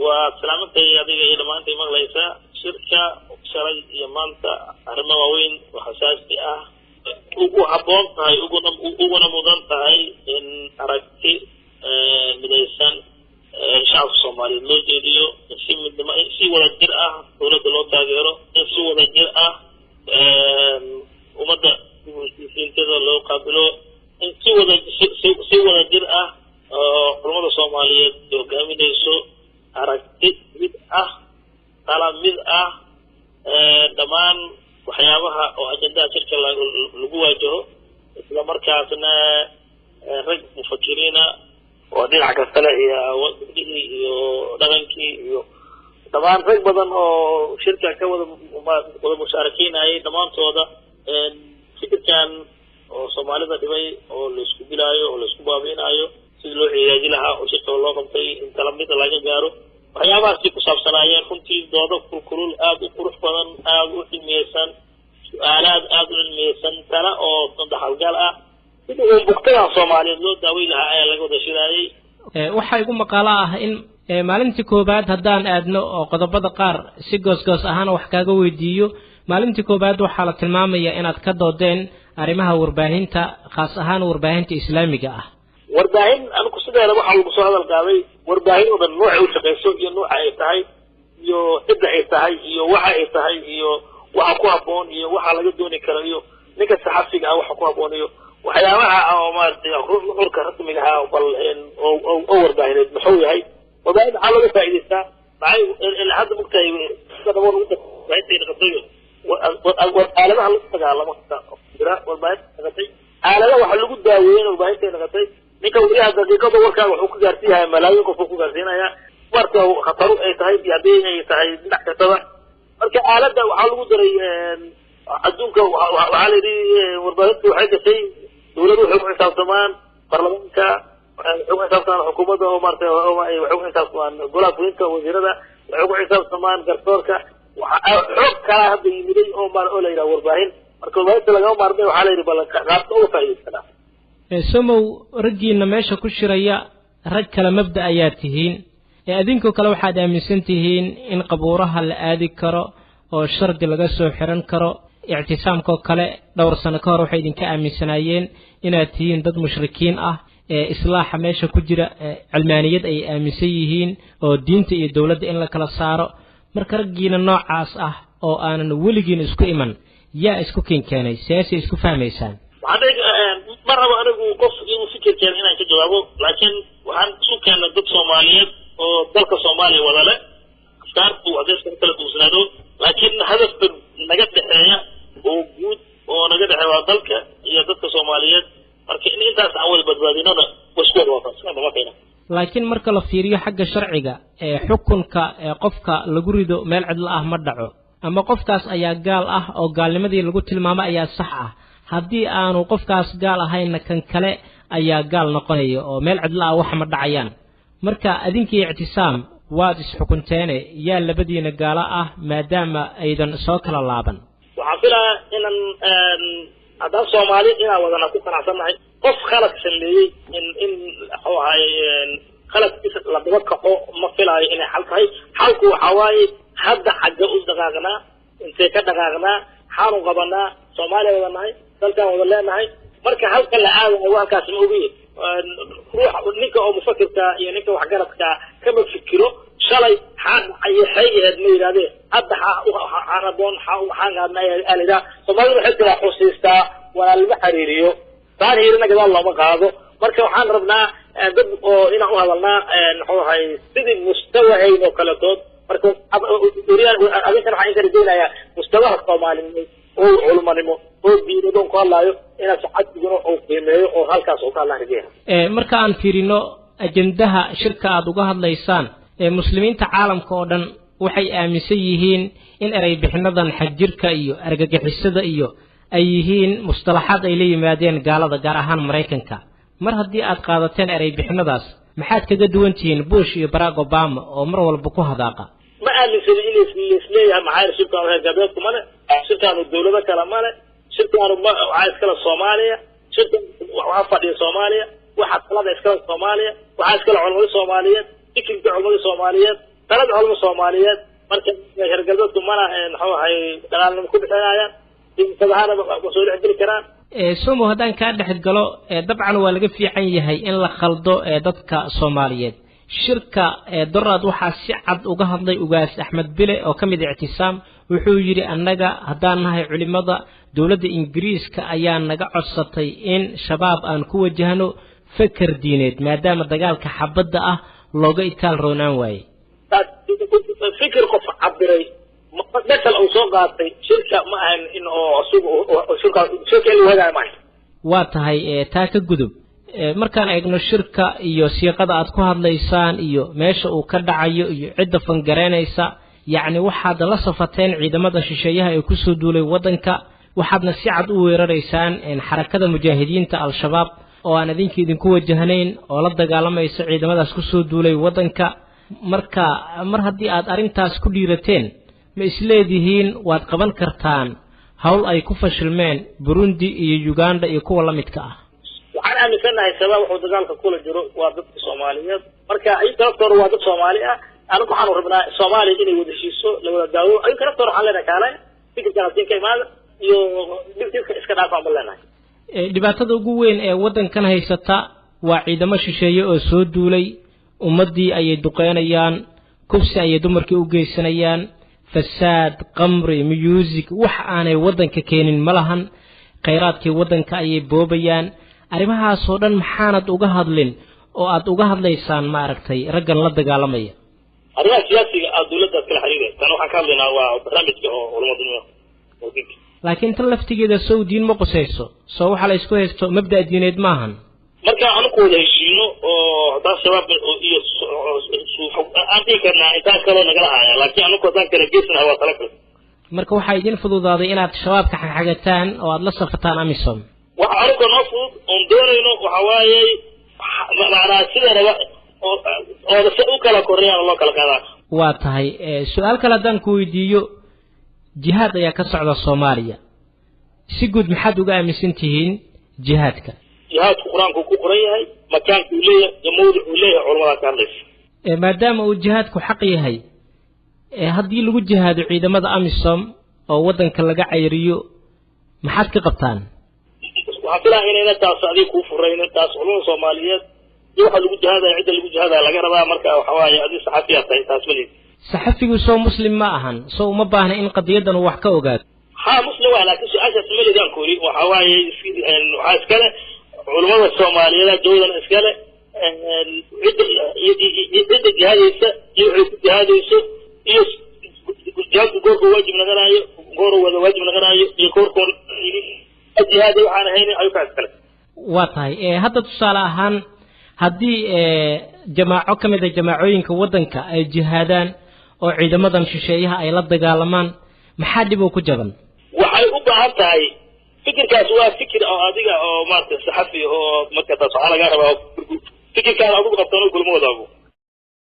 وسلامتي هذه إلى ما أنت مغليسة شركة شري يمانتا أرما وين وحساسي وحبون هاي وقنا مدن هاي إن أركتي بدايسان شعب الصومالي نوجديو شيء ولا جرأة دولة الوطن غيره شيء ولا جرأة ومدى في انتظار لو قابلوا شيء ولا جرأة قرمة الصومالية يوقعون يسو أركتي بدأة طلب بدأة دمان وحيابها وأجندة شركة لقواجهه إسلا مركزنا رج مفكرين ودين عكسنا هي ودغنكي طبعا رج بدن شركة كود مشاركين أي دمان تودا فكر كان Soomaali dibay oo la isku bilaayo oo la isku baabinayo si loo ciyaajin lahaa oo si toolo qabtay inta la mid laga gaaro waxyaabahaas ku saabsanaayeen runtii doodo kulul aad u qurux badan aad u cilmiyeysan su'aalaad aad u cilmiyeysan tana oo dhaxalgal ah sidoo bogtada Soomaaliyeed loo daaway lahaa ayaa laga wada shiraayay waxa igu maqaala ah in maalintii koobaad haddaan aadno oo qodobada qaar si goos ahaan wax kaaga weydiiyo maalintii koobaad waxa la tilmaamayaa inaad ka doodeen arrimaha warbaahinta khaas ahaan warbaahinta islaamiga ah warbaahin anigu sideeda waxa lagu soo hadal qaaday warbaahin oo nooc u shaqeyso iyo nooc ay tahay iyo cidda ay tahay iyo waxa ay tahay iyo waxa ku haboon iyo waxa laga dooni karo iyo ninka saxafiga ah waxa ku haboon iyo waxyaabaha oo maartay urka rasmiga ah oo warbaahineed muxuu yahay warbaahin waxa laga faa'iideystaa maxay ilaa hadda mugtay sadawar u dhaqaytay qadayo وآلها اللي تجعل ما ترى والباقي نقطي آلها وحلو جدا وين والباقي نقطي نيكا وليها دقيقة دورك وحوك جارتيها ملايين وفوق جارتينا يا مرته خطروا أي تهيب يبين أي تهيب نحكي تبع مركا آلها ده وحلو جدا عدونك وعلى دي والباقي وحاجة شيء دولة حكم حساب زمان برلمانك حكم حساب زمان حكومته ومرته وحكم حساب زمان دولة كوينك وزيرة وحكم حساب زمان قرطورك وحب كلا هذا يمدي أو مار أولا إلى ورباهين مركز واحد تلاقيه ماربي وحاله يربلا كعب أو فايدة سمو رجينا ماشى كل شرية رج كلا مبدأ آياتهين أذنكو كلا واحد أمسنتهين إن قبورها الآدي كرو أو الشرق لقاسو حرن كرو اعتصامكو كلا دور سنة كارو حيدين كأمسنايين إن أتهين ضد مشركين إصلاح ماشى كجرا علمانيات أي أمسيهين أو دينتي الدولة إن لكلا صارو marka ragiina noocaas ah oo aanan weligiin isku iman yaa isku keenay siyaasi isku fahmaysaan maraba anigu qof inuu fikirkeen inaan ka jawaabo laakiin waxaan isku keenay dad Soomaaliyeed oo dalka Soomaaliya wada leh afkaartu adeegsada kala duwanaado laakiin hadafka naga dhaxeeya oo guud oo naga dhaxeeya dalka iyo dadka Soomaaliyeed marka in intaas aan wada badbaadinana wasku waafaqsan ma fiina laakiin marka la fiiriyo xagga sharciga xukunka qofka lagu rido meel cid la ah ma dhaco ama qofkaas ayaa gaal ah oo gaalnimadii lagu tilmaamo ayaa sax ah haddii aanu qofkaas gaal ahayn kan kale ayaa gaal noqonaya oo meel cid la ah wax ma dhacayaan marka adinkii ictisaam waad isxukunteen yaa labadiina gaala ah maadaama aydan soo kala laaban waxaan filaa inaan هذا Soomaali ina wadana ku qanacsanahay qof khalad sameeyay in waxa khalad la dabaqo ma filaayo in xal tahay xalku waxa waaye hadda xagga u dhaqaaqna intee ka dhaqaaqna xaanu qabana Soomaaliya wadanahay dalkan wadanahay marka halka la aadayo halkaas ma ogeey ruux ninka oo mufakirka iyo ninka wax garadka kama fikiro shalay xaq ay hay'ad ma yiraahdo hadda waxa doon waxaan qaadnay alida Soomaaliya waxay tira xusiista wala la xiriiriyo taariikhna gadaal lama qaado marka waxaan rabnaa dad oo ina u hadalnaa wuxuu ahay sidii mustawaheyn oo kala dood marka adinkan waxaan ka rajaynayaa mustawaha Soomaaliyeed oo culmanimo oo diinadon ku hadlaayo ina saxadkuna oo qiimeeyo oo halkaas oo kala rajaynayo marka aan fiirino ajendaha shirka aad uga hadlaysaan muslimiinta caalamka oo dhan waxay aaminsan yihiin in eray bixinadan xajirka iyo argagixisada iyo ay yihiin mustalaxaad ay la yimaadeen gaalada gaar ahaan Mareykanka mar haddii aad qaadateen eray bixinadaas maxaad kaga duwan tihiin Bush iyo Barack Obama oo mar walba ku hadaaqa ma aaminsan in isleeyahay maxay shirkan waxa gabeed kuma leh shirkan dawladda kala ma leh shirkan waxa iskala Soomaaliya shirkan waxa fadhiya Soomaaliya waxa talada iskala Soomaaliya waxa iskala culimada Soomaaliyeed fikirka culimada Soomaaliyeed talada culamo Soomaaliyeed marka hergalbeedku mana waxay dagaalnimo ku bixinayaan intabaana ku soo dhexgeli karaan somo haddaan ka dhex galo dabcan waa laga fiican yahay in la khaldo dadka Soomaaliyeed shirka daraad waxa si cad uga hadlay ugaas Axmed Bile oo kamid ictisaam wuxuu yiri annaga haddaan nahay culimada dawladda Ingiriiska ayaa naga codsatay in shabaab aan ku wajahno fikir diineed maadaama dagaalka xabadda ah looga itaal roonaan waayay fikir qof cabiray مثل أو سوق قاطي شركة ما إنه سوق شركة اللي هذا معي. واتهاي تاك الجذب مركان أجنو شركة إيو سياقة أتكوها ليسان إيو ماشى وكرد عيو إيو عدة فنجرين إيسا يعني واحد لصفتين عندما دشيشيها يكسو دولي وطنك واحد نسيعد وير ريسان إن حركة المجاهدين تاع الشباب وأنا ذيك إذن قوة جهنين ولد قالما يسعد عندما دشكسو دولي وطنك مر هدي أرنتاس كليرتين ma isleedihiin waad qaban kartaan hawl ay ku fashilmeen Burundi iyo Uganda iyo kuwa la midka ah waxaan aaminsanahay sabab wuxuu dagaalka kula jiro waa dadka Soomaaliyeed marka ay taraftor waa dad Soomaali ah anagu waxaan rabnaa Soomaaliya inay wada heshiiso la wada daawo ay taraftor waxaan leenahay kaalay fikirkaas in ka imaado iyo dibtiiska iska dhaafaan balanahay dhibaatada ugu weyn ee wadankan haysata waa ciidamo shisheeye oo soo duulay ummadii ay duqeynayaan kubsi ay dumarkii u geysanayaan فساد قمري ميوزك وحاني ودنك كينين ملهن خيراتك ودنك أي بوبيان أريمها صودن محانة أغهد لين أو أغهد ليسان ماركتي رجل لدى قالمية أريمها سياسي الدولة كل حريقة كانوا حكام لنا وبرنامج ولمدنيا لكن تلفتي كده سو دين مقصيصو سو حالا يسكوهيستو مبدأ دينيد ماهن marka anu ku heshiino oo taas sabab iyo aanti karna inta kale naga lahaaya laakiin anu ko tan kale geesna waa talaka marka waxa idin fududaaday inaad shabaabka xagataan oo aad la safataan amisom waxa anu ko nafud on doonayno waxa waayay macnaa sida raba oo si u kala koriyaan loo kala qaadaa waa tahay su'aal kale haddaan ku weydiiyo jihaad ayaa ka socda Soomaaliya si guud maxaad uga aaminsan tihiin jihaadka جهاد القرآن كقرآن هاي مكان كلية يموضع كلية علماء كارلس. ما دام الجهاد كحقي هاي هذي اللي جهاد عيدا ماذا أمسهم أو وطن كلا عيريو محاك قبطان. وحصلها هنا تاس عليك وفرين تاس علوم صوماليات يوحد اللي جهاد عيدا اللي جهاد على جربها مركا وحواي هذه صحفيات تاس مليك. صحفي وسو مسلم ما أهن سو ما بهنا إن قضية وحكا وقاد. ها مسلم لكن شو أشياء ملي دان كوري وحواي في عسكرة علماء الصوماليين جودا إسكالة عدة جهاديسة يعيد جهاديسة جهاد قورك واجب نغنايو قورك واجب نغنايو يقورك الجهادي وحانا هيني أيوكا إسكالة واتاي هذا تصالحان هذه جماعة كمدة جماعوين كودنك أي جهادان أو عيدمدن شيشيها أي لدى قالمان محادبو كجبن وحي أبعاد تاي فكر كاسوا فكر أو هذا أو ما تصحفي أو ما كتصحى على جربه فكر كان أبوك بطلوا كل موضوع